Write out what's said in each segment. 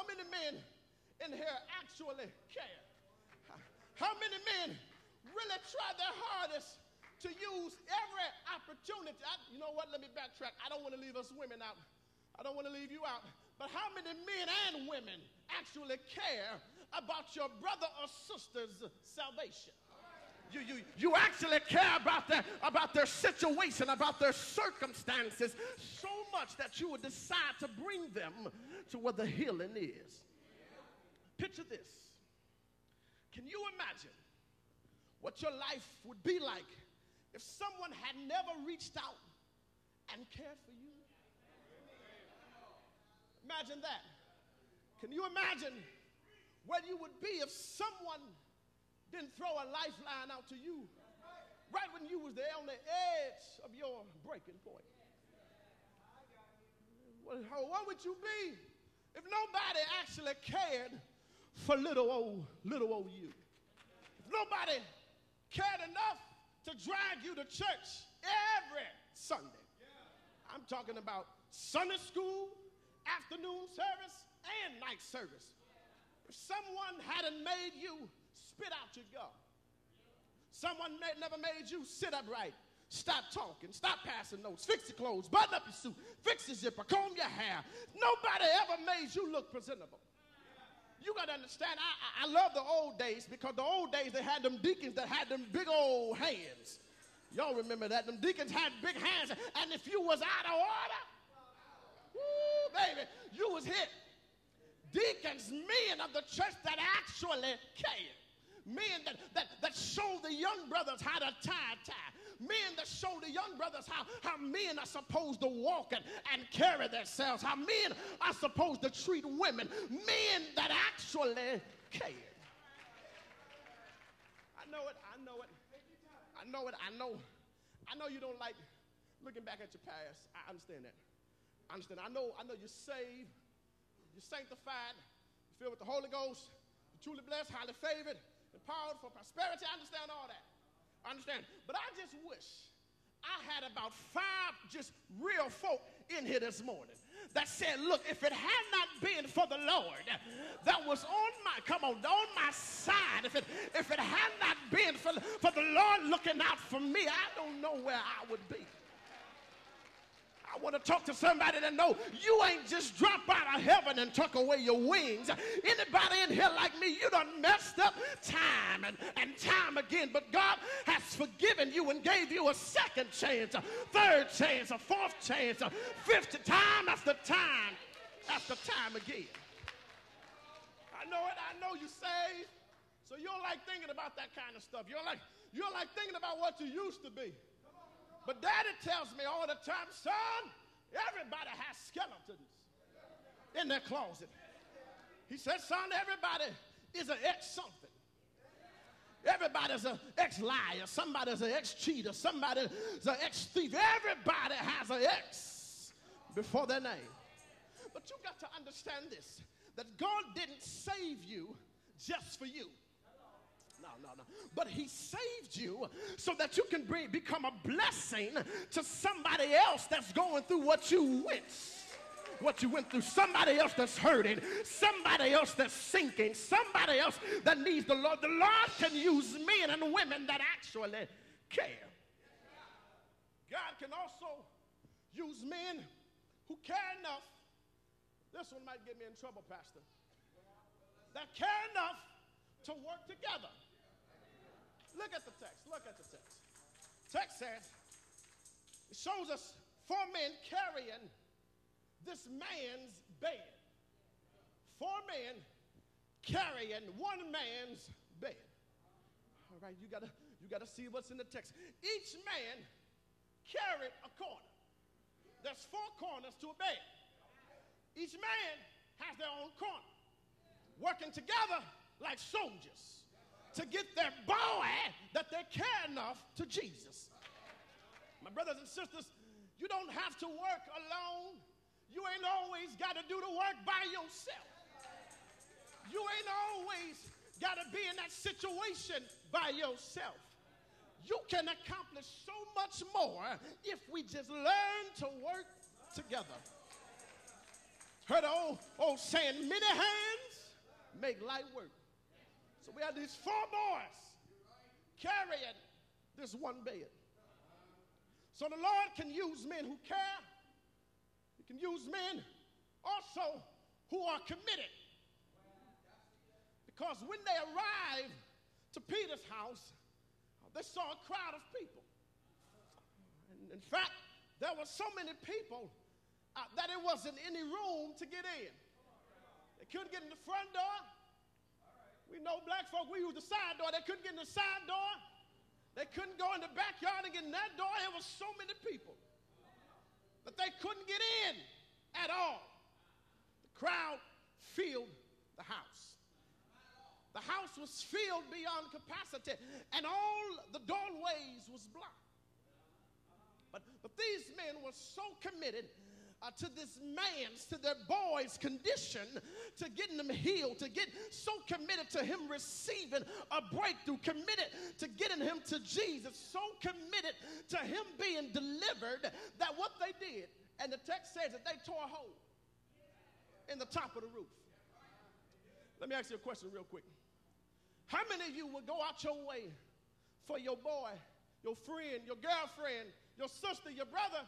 How many men in here actually care? How many men really try their hardest to use every opportunity? You know what? Let me backtrack. I don't want to leave us women out. I don't want to leave you out. But how many men and women actually care about your brother or sister's salvation? You actually care about their situation, about their circumstances so much that you would decide to bring them to where the healing is. Picture this. Can you imagine what your life would be like if someone had never reached out and cared for you? Imagine that. Can you imagine where you would be if someone didn't throw a lifeline out to you right when you was there on the edge of your breaking point? What would you be if nobody actually cared for little old you? If nobody cared enough to drag you to church every Sunday. I'm talking about Sunday school, afternoon service, and night service. If someone hadn't made you spit out your gum, someone never made you sit upright, stop talking, stop passing notes, fix your clothes, button up your suit, fix your zipper, comb your hair. Nobody ever made you look presentable. You got to understand, I love the old days because the old days they had them deacons that had them big old hands. Y'all remember that? Them deacons had big hands, and if you was out of order, woo, baby, you was hit. Deacons, men of the church that actually cared. Men that showed the young brothers how to tie. Men that showed the young brothers how men are supposed to walk and carry themselves. How men are supposed to treat women. Men that actually cared. I know you don't like looking back at your past. I understand that. I know you're saved, you're sanctified, you're filled with the Holy Ghost, you're truly blessed, highly favored, empowered for prosperity. I understand all that. I understand. But I just wish I had about 5 just real folk in here this morning that said, look, if it had not been for the Lord that was on my side, if it had not been for the Lord looking out for me, I don't know where I would be. I want to talk to somebody that know you ain't just drop out of heaven and tuck away your wings. Anybody in here like me, you done messed up time and time again, but God has forgiven you and gave you a second chance, a third chance, a fourth chance, a fifth time after time again. I know you saved, so you don't like thinking about that kind of stuff. You don't like thinking about what you used to be. But Daddy tells me all the time, son, everybody has skeletons in their closet. He says, son, everybody is an ex-something. Everybody's an ex-liar. Somebody's an ex-cheater. Somebody's an ex-thief. Everybody has an ex before their name. But you got to understand this, that God didn't save you just for you. No. But he saved you so that you can become a blessing to somebody else that's going through what you went through. Somebody else that's hurting. Somebody else that's sinking. Somebody else that needs the Lord. The Lord can use men and women that actually care. God can also use men who care enough. This one might get me in trouble, Pastor. That care enough to work together. Look at the text. Text says, it shows us 4 men carrying this man's bed. 4 men carrying one man's bed. All right, you gotta see what's in the text. Each man carried a corner. There's 4 corners to a bed. Each man has their own corner, working together like soldiers to get their boy that they care enough to Jesus. My brothers and sisters, you don't have to work alone. You ain't always got to do the work by yourself. You ain't always got to be in that situation by yourself. You can accomplish so much more if we just learn to work together. Heard the old saying, many hands make light work. So we had these 4 boys carrying this one bed. So the Lord can use men who care. He can use men also who are committed. Because when they arrived to Peter's house, they saw a crowd of people. And in fact, there were so many people that it wasn't any room to get in. They couldn't get in the front door. We know black folk, we use the side door. They couldn't get in the side door. They couldn't go in the backyard and get in that door. There was so many people that they couldn't get in at all. The crowd filled the house. The house was filled beyond capacity, and all the doorways was blocked. But these men were so committed to this man's, to their boy's condition, to getting them healed, to get so committed to him receiving a breakthrough, committed to getting him to Jesus, so committed to him being delivered, that what they did, and the text says that they tore a hole in the top of the roof. Let me ask you a question real quick. How many of you would go out your way for your boy, your friend, your girlfriend, your sister, your brother,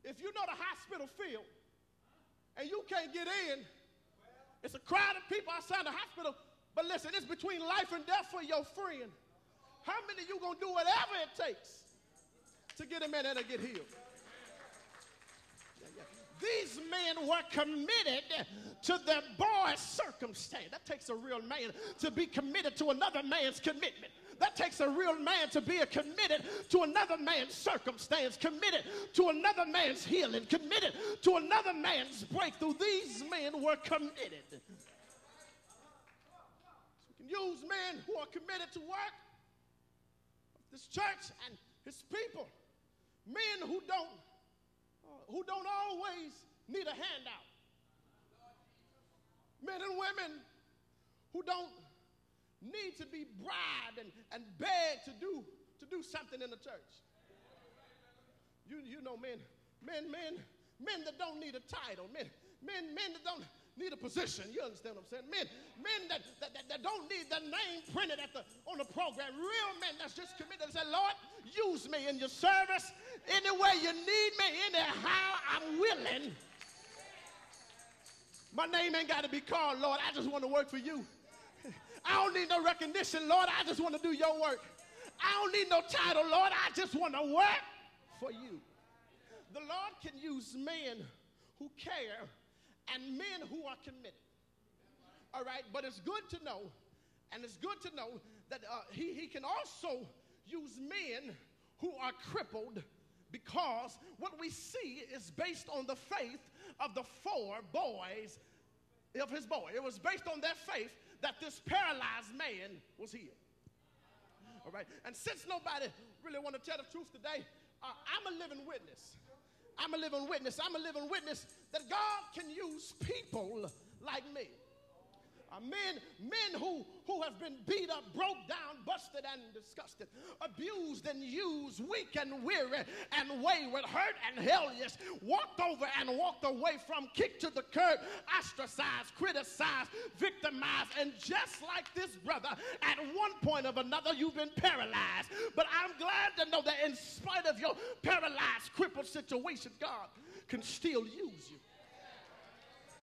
if you know the hospital field and you can't get in? It's a crowd of people outside the hospital, but listen, it's between life and death for your friend. How many of you going to do whatever it takes to get him in there to get healed? These men were committed to their boy's circumstance. That takes a real man to be committed to another man's commitment. That takes a real man to be committed to another man's circumstance, committed to another man's healing, committed to another man's breakthrough. These men were committed. So we can use men who are committed to work, this church and his people, men who don't always need a handout, men and women who don't need to be bribed and begged to do something in the church. You know, men that don't need a title, men that don't need a position. You understand what I'm saying? Men that don't need their name printed on the program. Real men that's just committed and say, Lord, use me in your service any way you need me, anyhow I'm willing. My name ain't got to be called, Lord. I just want to work for you. I don't need no recognition, Lord. I just want to do your work. I don't need no title, Lord. I just want to work for you. The Lord can use men who care and men who are committed. All right, but it's good to know, and it's good to know that he can also use men who are crippled, because what we see is based on the faith of the 4 boys of his boy. It was based on their faith that this paralyzed man was healed. All right, and since nobody really want to tell the truth today, I'm a living witness. I'm a living witness. I'm a living witness that God can use people like me. Men who have been beat up, broke down, busted and disgusted, abused and used, weak and weary and wayward, hurt and helpless, walked over and walked away from, kicked to the curb, ostracized, criticized, victimized, and just like this brother, at one point or another, you've been paralyzed. But I'm glad to know that in spite of your paralyzed, crippled situation, God can still use you.